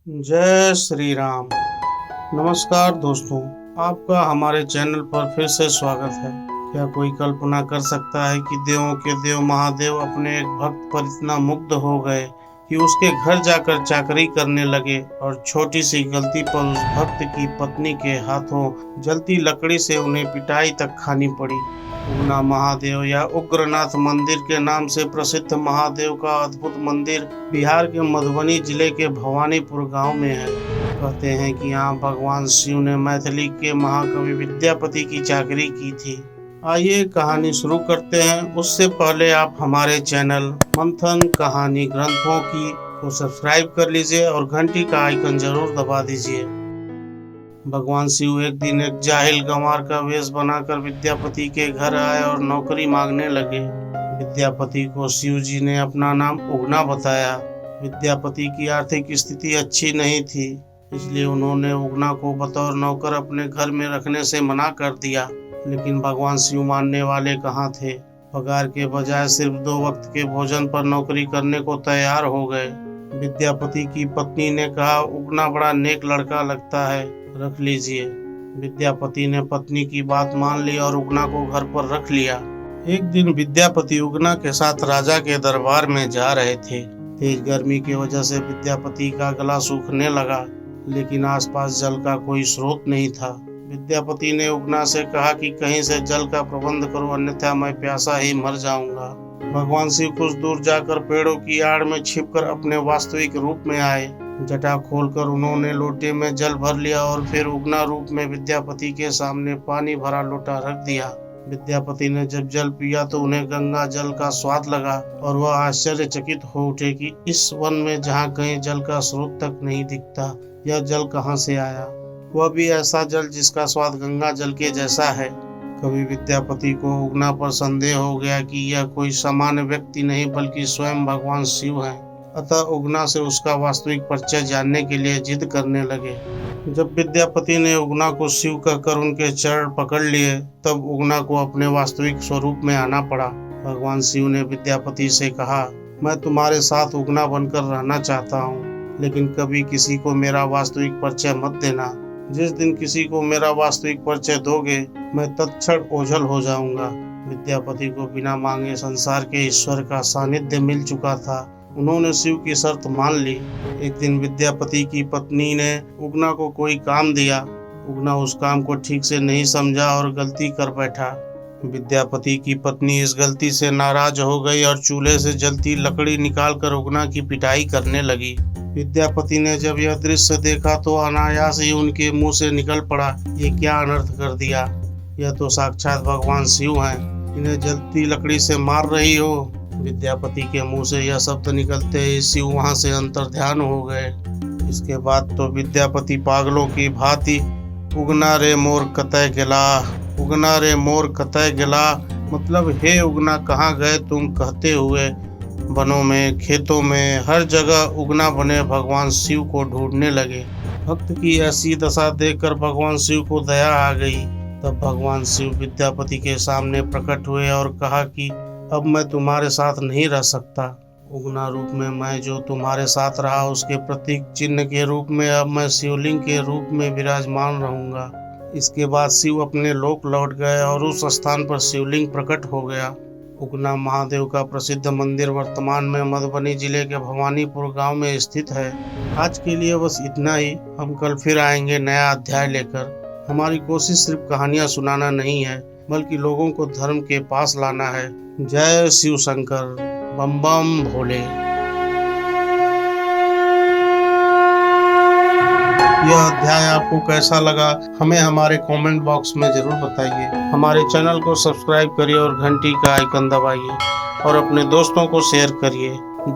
जय श्री राम। नमस्कार दोस्तों, आपका हमारे चैनल पर फिर से स्वागत है। क्या कोई कल्पना कर सकता है कि देवों के देव महादेव अपने एक भक्त पर इतना मुग्ध हो गए कि उसके घर जाकर चाकरी करने लगे और छोटी सी गलती पर उस भक्त की पत्नी के हाथों जलती लकड़ी से उन्हें पिटाई तक खानी पड़ी। उगना महादेव या उग्रनाथ मंदिर के नाम से प्रसिद्ध महादेव का अद्भुत मंदिर बिहार के मधुबनी जिले के भवानीपुर गांव में है। कहते हैं कि यहाँ भगवान शिव ने मैथिली के महाकवि विद्यापति की चाकरी की थी। आइए कहानी शुरू करते हैं। उससे पहले आप हमारे चैनल मंथन कहानी ग्रंथों की को सब्सक्राइब कर लीजिए और घंटी का आइकन जरूर दबा दीजिए। भगवान शिव एक दिन एक जाहिल गंवार का वेश बनाकर विद्यापति के घर आए और नौकरी मांगने लगे। विद्यापति को शिव जी ने अपना नाम उगना बताया। विद्यापति की आर्थिक स्थिति अच्छी नहीं थी, इसलिए उन्होंने उगना को बतौर नौकर अपने घर में रखने से मना कर दिया। लेकिन भगवान शिव मानने वाले कहाँ थे। पगार के बजाय सिर्फ 2 वक्त के भोजन पर नौकरी करने को तैयार हो गए। विद्यापति की पत्नी ने कहा, उगना बड़ा नेक लड़का लगता है, रख लीजिए। विद्यापति ने पत्नी की बात मान ली और उगना को घर पर रख लिया। एक दिन विद्यापति उगना के साथ राजा के दरबार में जा रहे थे। तेज गर्मी की वजह से विद्यापति का गला सूखने लगा, लेकिन आसपास जल का कोई स्रोत नहीं था। विद्यापति ने उगना से कहा कि कहीं से जल का प्रबंध करो, अन्यथा मैं प्यासा ही मर जाऊंगा। भगवान शिव कुछ दूर जाकर पेड़ों की आड़ में छिपकर अपने वास्तविक रूप में आए। जटा खोलकर उन्होंने लोटे में जल भर लिया और फिर उगना रूप में विद्यापति के सामने पानी भरा लोटा रख दिया। विद्यापति ने जब जल पिया तो उन्हें गंगा जल का स्वाद लगा और वह आश्चर्यचकित हो उठे कि इस वन में जहाँ कहीं जल का स्रोत तक नहीं दिखता, यह जल कहाँ से आया, वह भी ऐसा जल जिसका स्वाद गंगा जल के जैसा है। कभी विद्यापति को उगना पर संदेह हो गया कि यह कोई सामान्य व्यक्ति नहीं बल्कि स्वयं भगवान शिव है। अतः उगना से उसका वास्तविक परिचय जानने के लिए जिद करने लगे। जब विद्यापति ने उगना को शिव कहकर उनके चरण पकड़ लिए, तब उगना को अपने वास्तविक स्वरूप में आना पड़ा। भगवान शिव ने विद्यापति से कहा, मैं तुम्हारे साथ उगना बनकर रहना चाहता हूँ, लेकिन कभी किसी को मेरा वास्तविक परिचय मत देना। जिस दिन किसी को मेरा वास्तविक परिचय दोगे, मैं तत्क्षण ओझल हो जाऊंगा। विद्यापति को बिना मांगे संसार के ईश्वर का सानिध्य मिल चुका था। उन्होंने शिव की शर्त मान ली। एक दिन विद्यापति की पत्नी ने उगना को कोई काम दिया। उगना उस काम को ठीक से नहीं समझा और गलती कर बैठा। विद्यापति की पत्नी इस गलती से नाराज हो गई और चूल्हे से जलती लकड़ी निकालकर उगना की पिटाई करने लगी। विद्यापति ने जब यह दृश्य देखा तो अनायास ही उनके मुंह से निकल पड़ा, ये क्या अनर्थ कर दिया। यह तो साक्षात भगवान शिव हैं, इन्हें जलती लकड़ी से मार रही हो। विद्यापति के मुंह से यह शब्द निकलते ही शिव वहां से अंतर्ध्यान हो गए। इसके बाद तो विद्यापति पागलों की भांति उगना रे मोर कतय गेला, उगना रे मोर कतय गेला, मतलब हे उगना कहाँ गए तुम कहते हुए वनों में, खेतों में, हर जगह उगना बने भगवान शिव को ढूंढने लगे। भक्त की ऐसी दशा देखकर भगवान शिव को दया आ गई। तब भगवान शिव विद्यापति के सामने प्रकट हुए और कहा कि अब मैं तुम्हारे साथ नहीं रह सकता। उगना रूप में मैं जो तुम्हारे साथ रहा, उसके प्रतीक चिन्ह के रूप में अब मैं शिवलिंग के रूप में विराजमान रहूंगा। इसके बाद शिव अपने लोक लौट गए और उस स्थान पर शिवलिंग प्रकट हो गया। उगना महादेव का प्रसिद्ध मंदिर वर्तमान में मधुबनी जिले के भवानीपुर गांव में स्थित है। आज के लिए बस इतना ही। हम कल फिर आएंगे नया अध्याय लेकर। हमारी कोशिश सिर्फ कहानियां सुनाना नहीं है, बल्कि लोगों को धर्म के पास लाना है। जय शिव शंकर, बम बम भोले। यह अध्याय आपको कैसा लगा हमें हमारे कमेंट बॉक्स में जरूर बताइए। हमारे चैनल को सब्सक्राइब करिए और घंटी का आइकन दबाइए और अपने दोस्तों को शेयर करिए।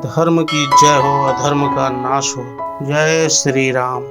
धर्म की जय हो, अधर्म का नाश हो। जय श्री राम।